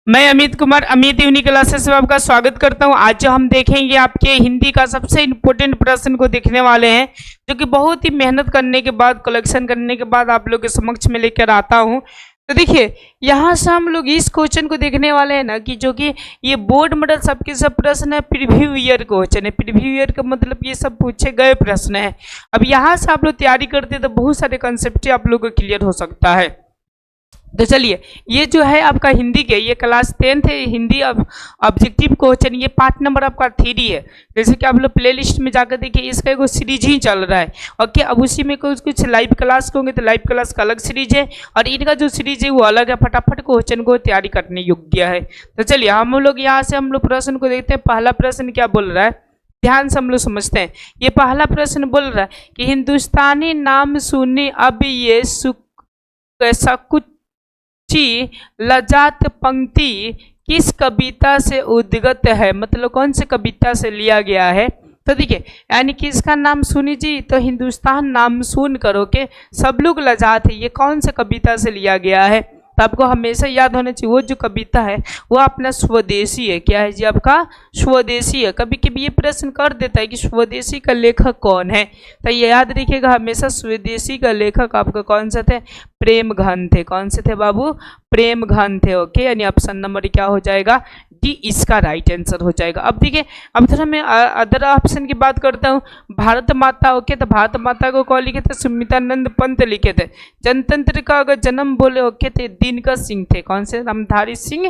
मैं Amit Kumar Amit uni classes में आपका स्वागत करता हूं। आज जो हम देखेंगे आपके हिंदी का सबसे इम्पोर्टेंट प्रश्न को देखने वाले हैं, जो कि बहुत ही मेहनत करने के बाद, कलेक्शन करने के बाद आप लोग के समक्ष में लेकर आता हूं। तो देखिए, यहाँ से हम लोग इस क्वेश्चन को देखने वाले हैं ना कि जो कि ये बोर्ड मॉडल सबके सब प्रश्न है, प्रीव्यू ईयर क्वेश्चन है। प्रीव्यू ईयर का मतलब ये सब पूछे गए प्रश्न है। अब यहाँ से आप लोग तैयारी करते तो बहुत सारे कंसेप्ट आप लोग को क्लियर हो सकता है। तो चलिए, ये जो है आपका हिंदी के, ये क्लास 10th है हिंदी ऑब्जेक्टिव क्वेश्चन, ये पार्ट नंबर आपका 3 है। जैसे कि आप लोग प्ले लिस्ट में जाकर देखिए, इसका एक सीरीज ही चल रहा है। ओके, अब उसी में कुछ लाइव क्लास होंगे, तो लाइव क्लास का अलग सीरीज है और इनका जो सीरीज है वो अलग है। फटाफट क्वेश्चन को तैयारी करने योग्य है। तो चलिए, हम लोग यहाँ से हम लोग प्रश्न को देखते हैं। पहला प्रश्न क्या बोल रहा है, ध्यान से हम लोग समझते हैं। ये पहला प्रश्न बोल रहा है कि हिंदुस्तानी नाम सुनी अब ये ऐसा कुछ लजात पंक्ति किस कविता से उद्गत है, मतलब कौन से कविता से लिया गया है। तो देखिए, यानी किसका नाम सुनी जी, तो हिंदुस्तान नाम सुन करो के सब लोग लजात है, ये कौन से कविता से लिया गया है। तो आपको हमेशा याद होना चाहिए, वो जो कविता है वो अपना स्वदेशी है। क्या है जी, आपका स्वदेशी है। कभी कभी ये प्रश्न कर देता है कि स्वदेशी का लेखक कौन है, तो ये याद रखिएगा हमेशा, स्वदेशी का लेखक आपका कौन से थे, प्रेमघन थे। कौन से थे बाबू, प्रेमघन थे। ओके, यानी ऑप्शन नंबर क्या हो जाएगा, डी इसका राइट आंसर हो जाएगा। अब देखिए, अब थोड़ा मैं अदर ऑप्शन की बात करता हूँ। भारत माता, ओके, तो भारत माता को कौन लिखे थे, सुमित्रानंद पंत लिखे थे। जनतंत्र का अगर जन्म बोले, ओके, थे दिनकर सिंह थे। कौन से, नामधारी सिंह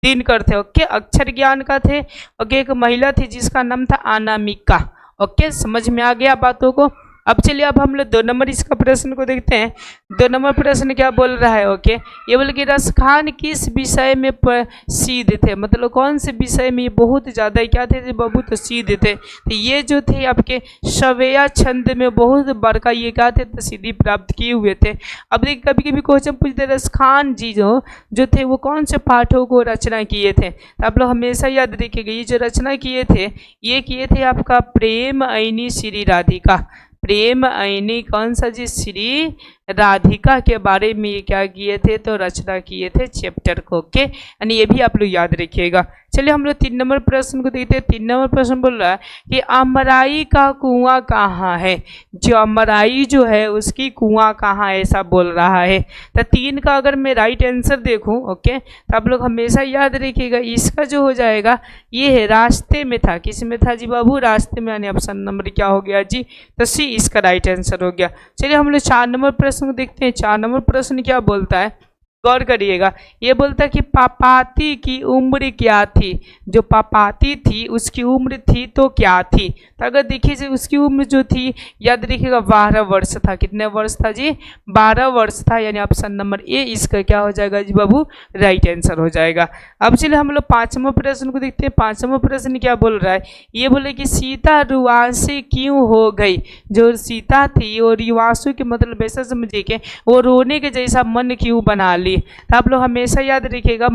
दिनकर थे। ओके, अक्षर ज्ञान का थे। ओके, एक महिला थी जिसका नाम था अनामिका। ओके, समझ में आ गया बातों को। अब चलिए, अब हम लोग 2 नंबर इसका प्रश्न को देखते हैं। 2 नंबर प्रश्न क्या बोल रहा है, ओके, ये बोले कि रसखान किस विषय में प्रसिद्ध थे, मतलब कौन से विषय में ये बहुत ज़्यादा क्या थे बाबू, तो सिद्ध थे। तो ये जो थे आपके सवेया छंद में बहुत बड़का ये क्या थे, प्रसिद्धि प्राप्त किए हुए थे। अब देखिए, कभी कभी क्वेश्चन पूछते रसखान जी जो थे वो कौन से पाठों को रचना किए थे। तो आप लोग हमेशा याद रखिएगा, ये जो रचना किए थे, ये किए थे आपका प्रेम ऐनी श्री राधिका। प्रेम ऐनी कौन सा जी, श्री राधिका के बारे में ये क्या किए थे, तो रचना किए थे चैप्टर को। ओके, यानी ये भी आप लोग याद रखिएगा। चलिए, हम लोग 3 नंबर प्रश्न को देखते हैं। 3 नंबर प्रश्न बोल रहा है कि अमराई का कुआं कहाँ है। जो अमराई जो है उसकी कुआं कहाँ है, ऐसा बोल रहा है। तो 3 का अगर मैं राइट आंसर देखूं, ओके, तो आप लोग हमेशा याद रखिएगा, इसका जो हो जाएगा ये है रास्ते में था। किस में था जी बाबू, रास्ते में, यानी ऑप्शन नंबर क्या हो गया जी, तो सी इसका राइट आंसर हो गया। चलिए, हम लोग 4 नंबर प्रश्न को देखते हैं। 4 नंबर प्रश्न क्या बोलता है, गौर करिएगा। ये बोलता है कि पापाती की उम्र क्या थी। जो पापाती थी उसकी उम्र थी तो क्या थी। तो अगर देखिए, उसकी उम्र जो थी याद रखिएगा 12 वर्ष था। कितने वर्ष था जी, 12 वर्ष था, यानी ऑप्शन नंबर ए इसका क्या हो जाएगा जी बाबू, राइट आंसर हो जाएगा। अब चलिए, हम लोग 5वें प्रश्न को देखते हैं। 5वां प्रश्न क्या बोल रहा है, ये बोले कि सीता रुआसी क्यों हो गई। जो सीता थी वो रुआसु के मतलब ऐसा समझिए कि वो रोने के जैसा मन क्यों बना ली। तो आप लोग हमेशा याद रखिएगा,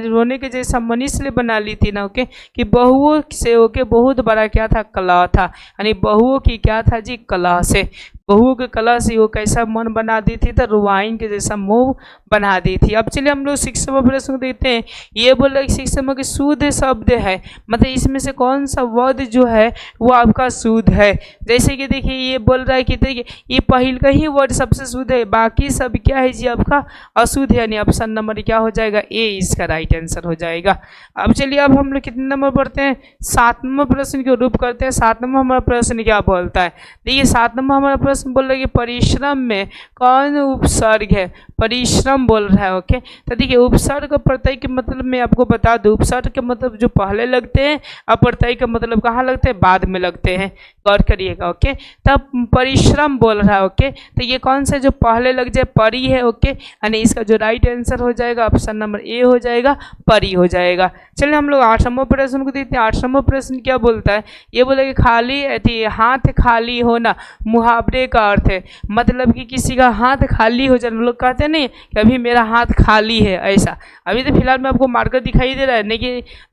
रोने के जैसा मन इसलिए बना ली थी ना, ओके, कि बहुओं से ओके बहुत बड़ा क्या था, कला था। यानी बहुओं की क्या था जी, कला से, बहुओं के कला से वो कैसा मन बना दी थी, तो रुआइन के जैसा मुंह बना दी थी। अब चलिए, हम लोग 6वां प्रश्न देखते हैं। ये बोला कि 6वां के शुद्ध शब्द है, मतलब इसमें से कौन सा वर्ड जो है वो आपका शुद्ध है। जैसे कि देखिए, ये बोल रहा है कि देखिए, ये पहल का ही वर्ड सबसे शुद्ध है, बाकी सब क्या है जी आपका अशुद्ध है, यानी ऑप्शन नंबर क्या हो जाएगा, ए इसका राइट आंसर हो जाएगा। अब चलिए, अब हम लोग कितने नंबर पढ़ते हैं, 7 नंबर प्रश्न के रूप करते हैं। 7 नंबर हमारा प्रश्न क्या बोलता है, देखिए 7 नंबर हमारा प्रश्न बोल रहा है कि परिश्रम में कौन उपसर्ग है, परिश्रम बोल रहा है। ओके, तो देखिए, उपसर्ग प्रत्यय के मतलब मैं आपको बता दूं, उपसर्ग के मतलब जो पहले लगते हैं और प्रत्यय का मतलब कहाँ लगते हैं, बाद में लगते हैं। गौर करिएगा। ओके, तब परिश्रम बोल रहा है। ओके, तो ये कौन सा जो पहले लग जाए, परी है। ओके, यानी इसका जो राइट आंसर हो जाएगा ऑप्शन नंबर ए हो जाएगा, परी हो जाएगा। चलिए, हम लोग 8 नंबर प्रश्न को देखते हैं। 8 नंबर प्रश्न क्या बोलता है, ये बोले कि खाली हाथ खाली होना मुहावरे का अर्थ है, मतलब कि किसी का हाथ खाली हो जाए। लोग कहते हैं नहीं कि अभी मेरा हाथ खाली है, ऐसा। अभी तो फिलहाल में आपको मार्कर दिखाई दे रहा है,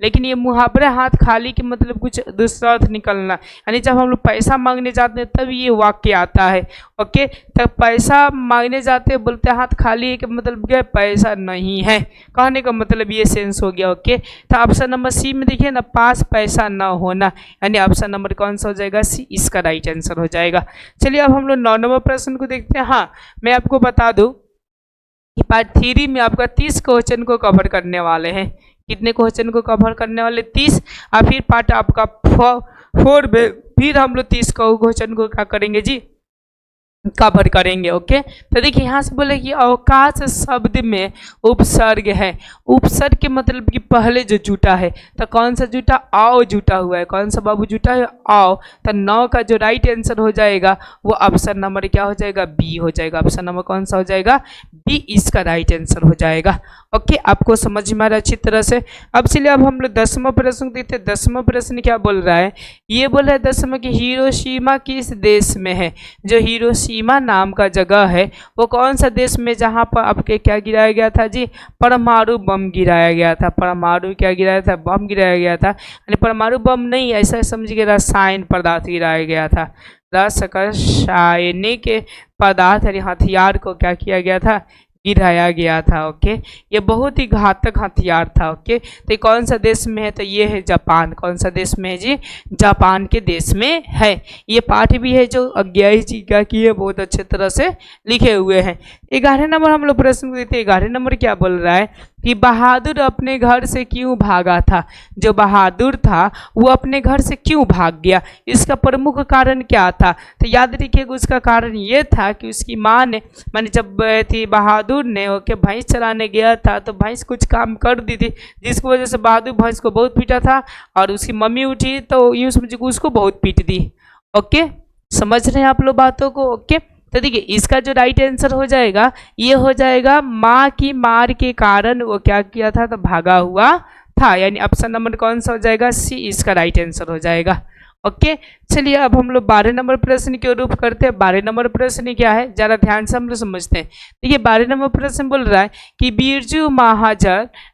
लेकिन ये मुहावरा हाथ खाली के मतलब कुछ दूसरा अर्थ निकलना, यानी जब हम लोग पैसा मांगने जाते हैं तब ये वाक्य आता है। ओके, तब पैसा मांगने जाते हैं, बोलते हाथ खाली है, मतलब क्या पैसा नहीं है, कहने का मतलब ये सेंस हो गया। ओके, तो ऑप्शन नंबर सी में देखिए ना, पास पैसा ना होना, यानी ऑप्शन नंबर कौन सा हो जाएगा, सी इसका राइट आंसर हो जाएगा। चलिए अब हम लोग 9 नंबर प्रश्न को देखते हैं। हाँ, मैं आपको बता दूं कि पार्ट 3 में आपका 30 क्वेश्चन को कवर करने वाले हैं। कितने क्वेश्चन को कवर करने वाले, 30। और फिर पार्ट आपका 4 में फिर हम लोग 30 क्वेश्चन को क्या करेंगे जी, कवर करेंगे। ओके, तो देखिए यहाँ से बोले कि अवकाश शब्द में उपसर्ग है। उपसर्ग के मतलब कि पहले जो जुटा है, तो कौन सा जुटा, आओ जुटा हुआ है। कौन सा बाबू जुटा है, आओ। तो 9 का जो राइट आंसर हो जाएगा वो ऑप्शन नंबर क्या हो जाएगा, बी हो जाएगा। ऑप्शन नंबर कौन सा हो जाएगा, बी इसका राइट आंसर हो जाएगा। ओके, आपको समझ में आ रहा है अच्छी तरह से। अब चलिए अब हम लोग 10वां प्रश्न देखते हैं। 10वां प्रश्न क्या बोल रहा है, ये बोल रहा है 10वां कि हिरोशिमा किस देश में है। जो हिरोशिमा नाम का जगह है वो कौन सा देश में, जहाँ पर आपके क्या गिराया गया था जी, परमाणु बम गिराया गया था। परमाणु क्या गिराया था, बम गिराया गया था। यानी परमाणु बम नहीं, ऐसा समझिए रसायन पदार्थ गिराया गया था। रासायनिक पदार्थ यानी हथियार को क्या किया गया था, गिराया गया था। ओके, ये बहुत ही घातक हथियार था। ओके, तो ये कौन सा देश में है, तो ये है जापान। कौन सा देश में है जी, जापान के देश में है। ये पाठ भी है जो अज्ञाई जी का की है, बहुत अच्छे तरह से लिखे हुए हैं। 11 नंबर हम लोग प्रश्न को देखते हैं। 11 नंबर क्या बोल रहा है कि बहादुर अपने घर से क्यों भागा था। जो बहादुर था वो अपने घर से क्यों भाग गया, इसका प्रमुख कारण क्या था। तो याद रखिएगा उसका कारण ये था कि उसकी माँ ने, माने जब थी बहादुर ने ओके भैंस चराने गया था तो भैंस कुछ काम कर दी थी, जिसकी वजह से बहादुर भैंस को बहुत पीटा था। और उसकी मम्मी उठी तो यूँ समझिए उसको बहुत पीट दी। ओके, समझ रहे हैं आप लोग बातों को। ओके, तो देखिए इसका जो राइट आंसर हो जाएगा ये हो जाएगा, माँ की मार के कारण वो क्या किया था, तो भागा हुआ था। यानी ऑप्शन नंबर कौन सा हो जाएगा, सी इसका राइट आंसर हो जाएगा। ओके, चलिए अब हम लोग 12 नंबर प्रश्न के रूप करते हैं। 12 नंबर प्रश्न क्या है, जरा ध्यान से हम लोग समझते हैं। देखिए 12 नंबर प्रश्न बोल रहा है कि बिरजू महाराज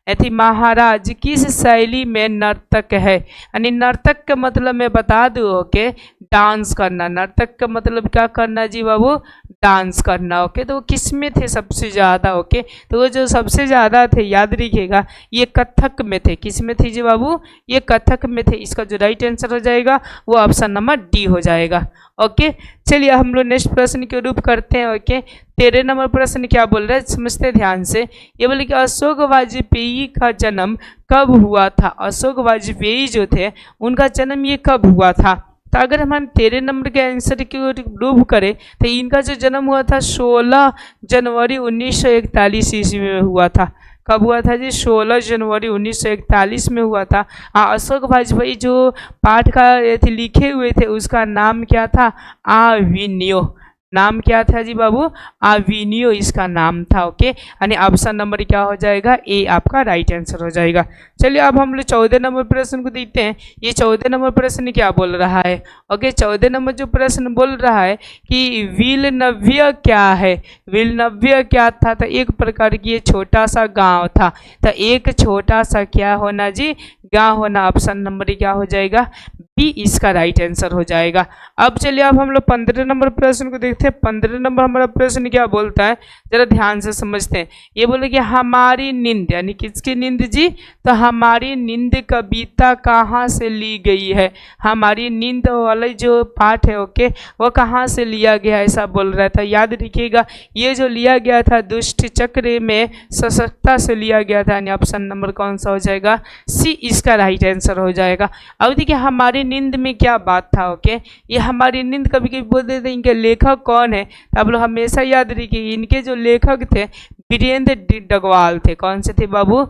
यदि महाराज किस शैली में नर्तक है। यानी नर्तक का मतलब मैं बता दूं, ओके, डांस करना। नर्तक का मतलब क्या करना जी बाबू, डांस करना। ओके, तो वो किस में थे सबसे ज़्यादा। ओके, तो वो जो सबसे ज़्यादा थे याद रखिएगा ये कथक में थे। किस में थे जी बाबू, ये कथक में थे। इसका जो राइट आंसर हो जाएगा वो ऑप्शन नंबर डी हो जाएगा। ओके, चलिए हम लोग नेक्स्ट प्रश्न के रूप करते हैं। ओके, 13 नंबर प्रश्न क्या बोल रहे हैं, समझते ध्यान से। ये बोले कि अशोक वाजपेयी का जन्म कब हुआ था। अशोक वाजपेयी जो थे उनका जन्म ये कब हुआ था। तो अगर हम 13 नंबर के आंसर की रूप करें तो इनका जो जन्म हुआ था 16 जनवरी 1941 ईस्वी में हुआ था। कब हुआ था जी, 16 जनवरी 1941 में हुआ था। अशोक वाजपेयी जो पाठ का लिखे हुए थे उसका नाम क्या था, आविनियो। नाम क्या था जी बाबू, आविनियो इसका नाम था। ओके, यानी ऑप्शन नंबर क्या हो जाएगा, ए आपका राइट आंसर हो जाएगा। चलिए अब हम लोग 14 नंबर प्रश्न को देखते हैं। ये 14 नंबर प्रश्न क्या बोल रहा है। ओके, 14 नंबर जो प्रश्न बोल रहा है कि विलनव्य क्या है। विलनव्य क्या था, तो एक प्रकार की ये छोटा सा गांव था। तो एक छोटा सा क्या होना जी, गांव होना। ऑप्शन नंबर क्या हो जाएगा, बी इसका राइट आंसर हो जाएगा। अब चलिए अब हम लोग 15 नंबर प्रश्न को देखते हैं। 15 नंबर हमारा प्रश्न क्या बोलता है, जरा ध्यान से समझते हैं। ये बोले कि हमारी नींद, यानी किसकी नींद जी, तो हमारी नींद कविता कहाँ से ली गई है। हमारी नींद वाला जो पाठ है ओके वो कहाँ से लिया गया, ऐसा बोल रहा था। याद रखिएगा ये जो लिया गया था दुष्ट चक्र में सशक्ता से लिया गया था। यानी ऑप्शन नंबर कौन सा हो जाएगा, सी इसका राइट आंसर हो जाएगा। अब देखिए हमारी नींद में क्या बात था। ओके, ये हमारी नींद कभी कभी बोल देते हैं इनके लेखक कौन है, तो आप लोग हमेशा याद रखिए इनके जो लेखक थे वीरेंद्र डगवाल थे। कौन से थे बाबू,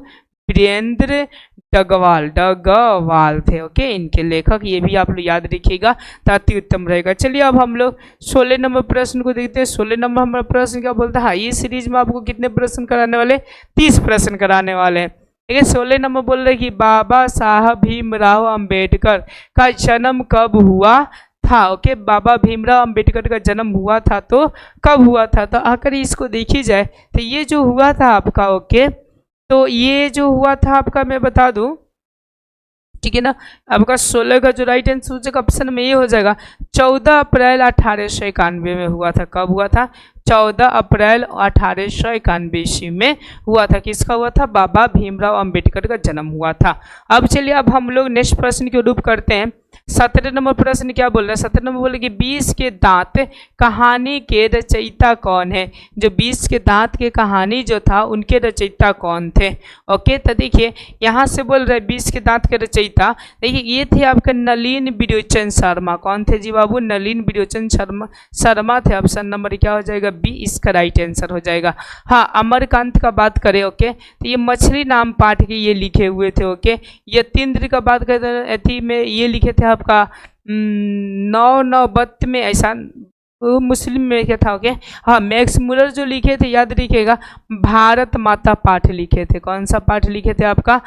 वीरेंद्र डगवाल थे। ओके, इनके लेखक, ये भी आप लोग याद रखिएगा तो अति उत्तम रहेगा। चलिए अब हम लोग 16 नंबर प्रश्न को देखते हैं। 16 नंबर हमारा प्रश्न क्या बोलता है, ये सीरीज में आपको कितने प्रश्न कराने वाले, 30 प्रश्न कराने वाले हैं। ठीक है, 16 नंबर बोल रहे कि बाबा साहब भीमराव अंबेडकर का जन्म कब हुआ था। ओके, बाबा भीमराव अंबेडकर का जन्म हुआ था तो कब हुआ था। तो अगर इसको देखी जाए तो ये जो हुआ था आपका, ओके, तो ये जो हुआ था आपका मैं बता दूं ठीक है ना। आपका 16 का जो राइट आंसर हो जाएगा ऑप्शन में ये हो जाएगा 14 अप्रैल 1891 में हुआ था। कब हुआ था? 14 अप्रैल 1891 ईस्वी में हुआ था। किसका हुआ था? बाबा भीमराव अंबेडकर का जन्म हुआ था। अब चलिए अब हम लोग नेक्स्ट प्रश्न के रूप करते हैं। 17 नंबर प्रश्न क्या बोल रहा है? 17 नंबर बोले कि 20 के दांत कहानी के रचयिता कौन है? जो 20 के दांत के कहानी जो था उनके रचयिता कौन थे? ओके, तो देखिए यहाँ से बोल रहे 20 के दांत के रचयिता, देखिए ये थे आपका नलिन बिरोचन शर्मा। कौन थे जी बाबू? नलिन बिरोचन शर्मा थे। ऑप्शन नंबर क्या हो जाएगा? बी इसका राइट आंसर हो जाएगा। हाँ, अमरकांत का बात करें, ओके, तो ये मछली नाम पाठ के ये लिखे हुए थे। ओके, यतीन्द्र का बात करें में ये लिखे थे आपका 992 में, ऐसा मुस्लिम में क्या था? ओके, हाँ, मैक्स मुलर जो लिखे थे याद रखिएगा भारत माता पाठ लिखे थे। कौन सा पाठ लिखे थे? आपका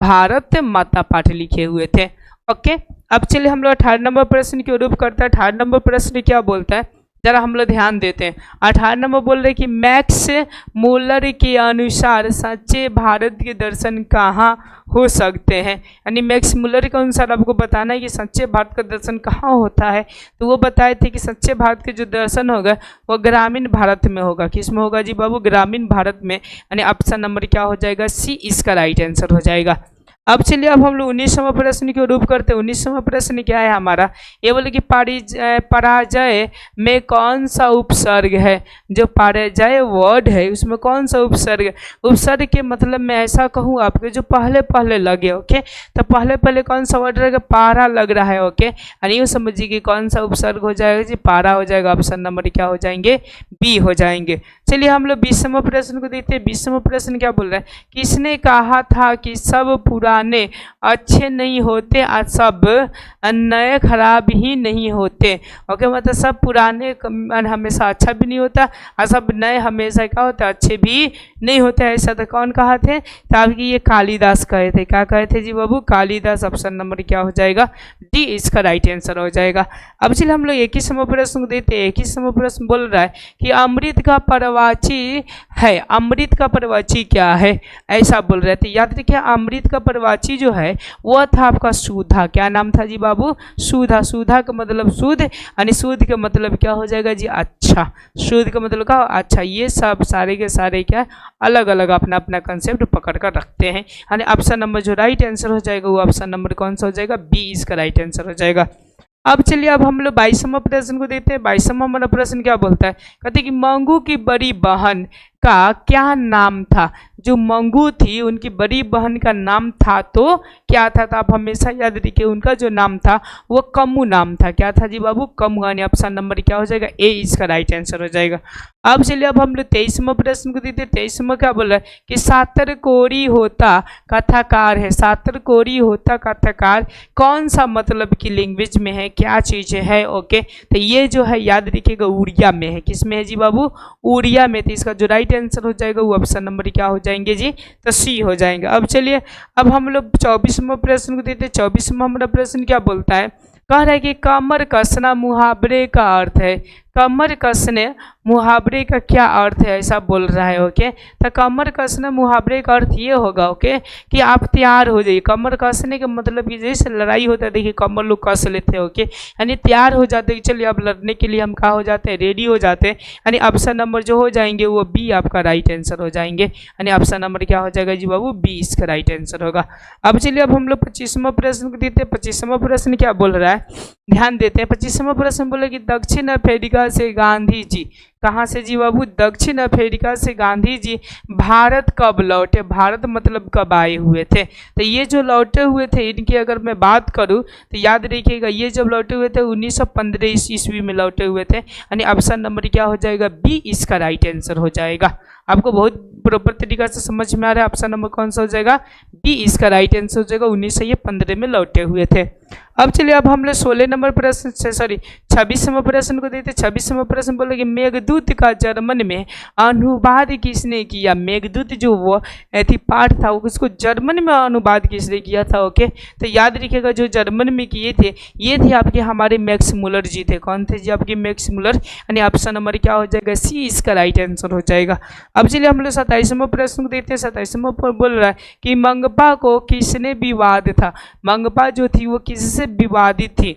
भारत माता पाठ लिखे हुए थे। ओके, अब चलिए हम लोग 18 नंबर प्रश्न के रूप करते हैं। 18 नंबर प्रश्न क्या बोलता है जरा हम लोग ध्यान देते हैं। 18 नंबर बोल रहे कि मैक्स मुलर के अनुसार सच्चे भारत के दर्शन कहाँ हो सकते हैं? यानी मैक्स मुलर के अनुसार आपको बताना है कि सच्चे भारत का दर्शन कहाँ होता है। तो वो बताए थे कि सच्चे भारत के जो दर्शन होगा वो ग्रामीण भारत में होगा। किस में होगा जी बाबू? ग्रामीण भारत में। यानी ऑप्शन नंबर क्या हो जाएगा? सी इसका राइट आंसर हो जाएगा। अब चलिए अब हम लोग 19वां प्रश्न के रूप करते हैं। 19वां प्रश्न क्या है हमारा? ये बोले कि पराजय में कौन सा उपसर्ग है? जो पराजय वर्ड है उसमें कौन सा उपसर्ग है? उपसर्ग के मतलब मैं ऐसा कहूँ आपके जो पहले पहले लगे। ओके, तो पहले पहले कौन सा वर्ड रहेगा? पारा लग रहा है। ओके, यानी यूँ समझिए कि कौन सा उपसर्ग हो जाएगा जी? पारा हो जाएगा। ऑप्शन नंबर क्या हो जाएंगे? बी हो जाएंगे। चलिए हम लोग 20वां प्रश्न को देखते हैं। 20वां प्रश्न क्या बोल रहा है? किसने कहा था कि सब पुराने अच्छे नहीं होते और सब नए खराब ही नहीं होते? ओके, मतलब सब पुराने हमेशा अच्छा भी नहीं होता और सब नए हमेशा क्या होता है? अच्छे भी नहीं होते। ऐसा तो कौन कहा थे? तो आपकी ये कालिदास कहे थे। क्या कहे थे जी बाबू? कालिदास। ऑप्शन नंबर क्या हो जाएगा? डी इसका राइट आंसर हो जाएगा। अब चलिए हम लोग 21वां प्रश्न को देते हैं। 21वां प्रश्न बोल रहा है कि अमृत का पर्वची है। अमृत का पर्वची क्या है? ऐसा बोल रहे थे। याद रखिए अमृत का पर्वची जो है वह था आपका सुधा। क्या नाम था जी बाबू? सुधा। सुधा का मतलब शुद्ध, यानी शुद्ध का मतलब क्या हो जाएगा जी? अच्छा। शुद्ध का मतलब क्या? अच्छा। ये सब सारे के सारे क्या अलग अलग अपना अपना कंसेप्ट पकड़ कर रखते हैं। यानी ऑप्शन नंबर जो राइट आंसर हो जाएगा वो ऑप्शन नंबर कौन सा हो जाएगा? बी इसका राइट आंसर हो जाएगा। अब चलिए अब हम लोग 22वां प्रश्न को देखते हैं। 22वां हमारा प्रश्न क्या बोलता है? कहते हैं कि मंगू की बड़ी बहन का क्या नाम था? जो मंगू थी उनकी बड़ी बहन का नाम था तो क्या था? तो आप हमेशा याद रखिए उनका जो नाम था वो कम्मू नाम था। क्या था जी बाबू? कम्मू। यानी ऑप्शन नंबर क्या हो जाएगा? ए इसका राइट आंसर हो जाएगा। अब चलिए अब हम लोग 23वां प्रश्न को देखते हैं। 23वां क्या बोल रहा है कि सातर कोरी होता कथाकार है। सातर कोरी होता कथाकार कौन सा मतलब की लैंग्वेज में है? क्या चीज़ है? ओके, तो ये जो है याद रखिएगा उड़िया में है। किस में है जी बाबू? उड़िया में। तो इसका जो राइट आंसर हो जाएगा वो ऑप्शन नंबर क्या हो जाएंगे जी? तो सी हो जाएंगे। अब चलिए अब हम लोग 24वां प्रश्न को देते हैं। 24वां हमारा प्रश्न क्या बोलता है? कह रहा है कि कमर कसना मुहावरे का अर्थ है। कमर कसने मुहावरे का क्या अर्थ है? ऐसा बोल रहा है। ओके, तो कमर कसना मुहावरे का अर्थ ये होगा ओके कि आप तैयार हो जाइए। कमर कसने का मतलब कि जैसे लड़ाई होता है, देखिए कमर लोग कस लेते हैं। ओके, यानी तैयार हो जाते हैं, चलिए अब लड़ने के लिए हम कहाँ हो जाते हैं? रेडी हो जाते हैं। यानी ऑप्शन नंबर जो हो जाएंगे वो बी आपका राइट आंसर हो जाएंगे। यानी ऑप्शन नंबर क्या हो जाएगा जी बाबू? बी इसका राइट आंसर होगा। अब चलिए अब हम लोग 25वां प्रश्न को देते हैं। 25वां प्रश्न क्या बोल रहा है? ध्यान देते हैं। 25वां प्रश्न बोले कि दक्षिण अफ्रीका से गांधी जी, कहाँ से जी बाबू? दक्षिण अफ्रीका से गांधी जी भारत कब लौटे? भारत मतलब कब आए हुए थे? तो ये जो लौटे हुए थे इनकी अगर मैं बात करूँ तो याद रखिएगा ये जब लौटे हुए थे 1915 ईस्वी में लौटे हुए थे। यानी ऑप्शन नंबर क्या हो जाएगा? बी इसका राइट आंसर हो जाएगा। आपको बहुत प्रॉपर तरीका से समझ में आ रहा है? ऑप्शन नंबर कौन सा हो जाएगा? बी इसका राइट आंसर हो जाएगा। 1915 में लौटे हुए थे। अब चलिए अब हम लोग 16 नंबर प्रश्न 26वां प्रश्न को देते। 26वां प्रश्न बोले कि मेघदूत का जर्मन में अनुवाद किसने किया? मेघदूत जो वो थी पाठ था उसको जर्मन में अनुवाद किसने किया था? ओके, तो याद रखिएगा जो जर्मन में किए थे ये थे आपके हमारे मैक्स मुलर जी थे। कौन थे जी? आपके मैक्स मुलर, यानी ऑप्शन नंबर क्या हो जाएगा? सी इसका राइट आंसर हो जाएगा। अब चलिए हम लोग 27वां प्रश्न को देखते हैं। 27वां पर बोल रहा है कि मंगपा को किसने विवाद था? मंगपा जो थी वो किससे विवादित थी?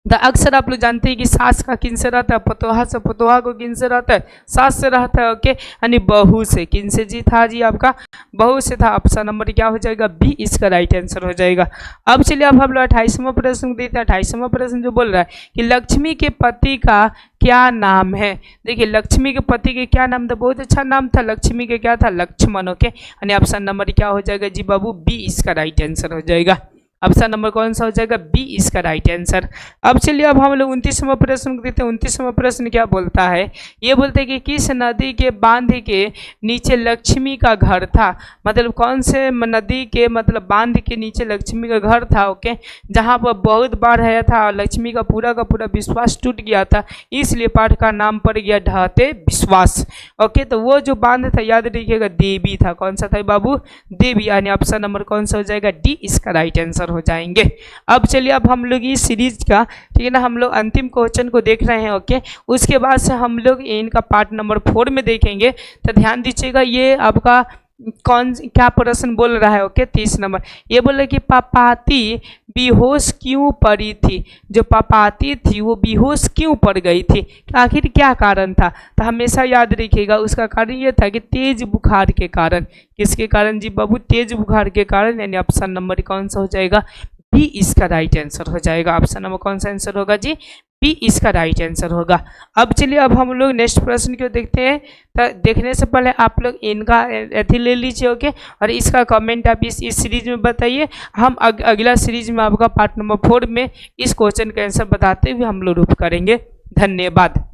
तो अक्सर आप लोग जानते हैं कि सास का किन से रहता है? पतोहा से। पतोहा को किन से रहता है? सास से रहता है। ओके, यानी बहू से। किन से जी था जी? आपका बहू से था। ऑप्शन नंबर क्या हो जाएगा? बी इसका राइट आंसर हो जाएगा। अब चलिए अब हम लोग 28वां प्रश्न देते हैं। 28वां प्रश्न जो बोल रहा है कि लक्ष्मी के पति का क्या नाम है? देखिए लक्ष्मी के पति के क्या नाम था? बहुत अच्छा नाम था। लक्ष्मी के क्या था? लक्ष्मण। ओके, यानी ऑप्शन नंबर क्या हो जाएगा जी बाबू? बी इसका राइट आंसर हो जाएगा। ऑप्शन नंबर कौन सा हो जाएगा? बी इसका राइट आंसर। अब चलिए अब हम लोग 29वां प्रश्न देते हैं। 29वां प्रश्न क्या बोलता है? ये बोलते हैं कि किस नदी के बांध के नीचे लक्ष्मी का घर था? मतलब कौन से नदी के मतलब बांध के नीचे लक्ष्मी का घर था? ओके, जहाँ पर बहुत बाढ़ आया था और लक्ष्मी का पूरा विश्वास टूट गया था, इसलिए पाठ का नाम पड़ गया ढहते विश्वास। ओके, तो वो जो बांध था याद रखिएगा देवी था। कौन सा था बाबू? देवी, यानी ऑप्शन नंबर कौन सा हो जाएगा? डी इसका राइट आंसर हो जाएंगे। अब चलिए अब हम लोग इस सीरीज का, ठीक है ना, हम लोग अंतिम क्वेश्चन को देख रहे हैं। ओके, उसके बाद से हम लोग इनका पार्ट नंबर 4 में देखेंगे। तो ध्यान दीजिएगा ये आपका कौन क्या प्रश्न बोल रहा है? ओके, 30 नंबर ये बोल रहे कि पापाती बेहोश क्यों पड़ी थी? जो पापाती थी वो बेहोश क्यों पड़ गई थी? आखिर क्या कारण था? तो हमेशा याद रखिएगा उसका कारण ये था कि तेज बुखार के कारण। किसके कारण जी बाबू? तेज बुखार के कारण, यानी ऑप्शन नंबर कौन सा हो जाएगा? बी इसका राइट आंसर हो जाएगा। ऑप्शन नंबर कौन सा आंसर होगा जी? बी इसका राइट आंसर होगा। अब चलिए अब हम लोग नेक्स्ट प्रश्न को देखते हैं। तो देखने से पहले आप लोग इनका एथी ले लीजिए। ओके, और इसका कमेंट आप इस सीरीज में बताइए। हम अगला सीरीज में आपका पार्ट नंबर 4 में इस क्वेश्चन का आंसर बताते हुए हम लोग रूप करेंगे। धन्यवाद।